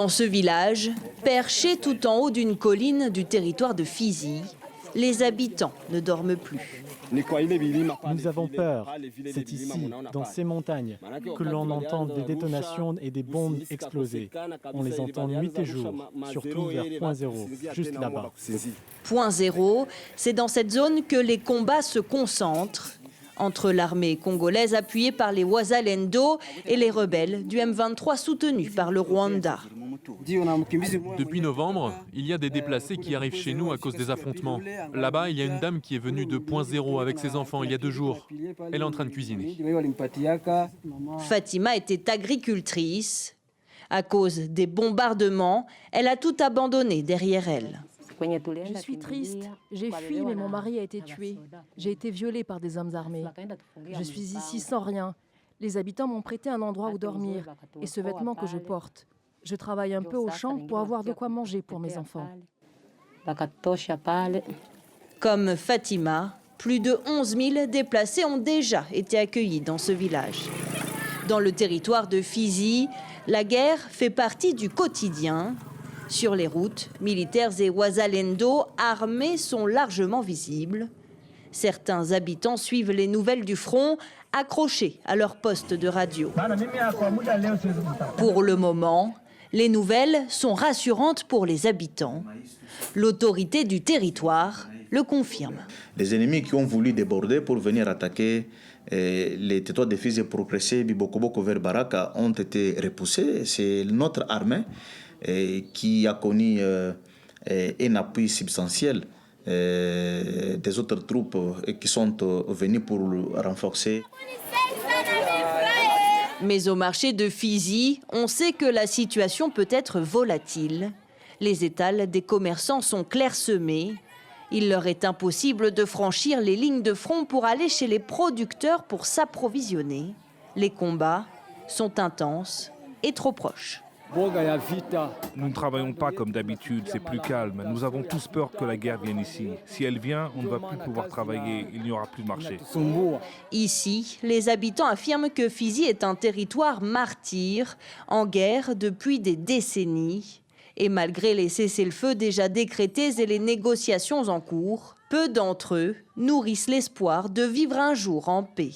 Dans ce village, perché tout en haut d'une colline du territoire de Fizi, les habitants ne dorment plus. Nous avons peur. C'est ici, dans ces montagnes, que l'on entend des détonations et des bombes exploser. On les entend nuit et jour, surtout vers Point Zéro, juste là-bas. Point Zéro, c'est dans cette zone que les combats se concentrent entre l'armée congolaise appuyée par les Wazalendo et les rebelles du M23 soutenus par le Rwanda. Depuis novembre, il y a des déplacés qui arrivent chez nous à cause des affrontements. Là-bas, il y a une dame qui est venue de Point Zéro avec ses enfants il y a 2 jours. Elle est en train de cuisiner. Fatima était agricultrice. À cause des bombardements, elle a tout abandonné derrière elle. Je suis triste. J'ai fui, mais mon mari a été tué. J'ai été violée par des hommes armés. Je suis ici sans rien. Les habitants m'ont prêté un endroit où dormir et ce vêtement que je porte. Je travaille un peu au champ pour avoir de quoi manger pour mes enfants. Comme Fatima, plus de 11 000 déplacés ont déjà été accueillis dans ce village. Dans le territoire de Fizi, la guerre fait partie du quotidien. Sur les routes, militaires et Wazalendo armés sont largement visibles. Certains habitants suivent les nouvelles du front, accrochés à leur poste de radio. Pour le moment, les nouvelles sont rassurantes pour les habitants. L'autorité du territoire le confirme. Les ennemis qui ont voulu déborder pour venir attaquer les territoires de Fizi et progresser Bibokoboko vers Baraka ont été repoussés. C'est notre armée qui a connu un appui substantiel des autres troupes qui sont venues pour renforcer. Mais au marché de Fizi, on sait que la situation peut être volatile. Les étals des commerçants sont clairsemés. Il leur est impossible de franchir les lignes de front pour aller chez les producteurs pour s'approvisionner. Les combats sont intenses et trop proches. Nous ne travaillons pas comme d'habitude, c'est plus calme. Nous avons tous peur que la guerre vienne ici. Si elle vient, on ne va plus pouvoir travailler, il n'y aura plus de marché. Ici, les habitants affirment que Fizi est un territoire martyr, en guerre depuis des décennies. Et malgré les cessez-le-feu déjà décrétés et les négociations en cours, peu d'entre eux nourrissent l'espoir de vivre un jour en paix.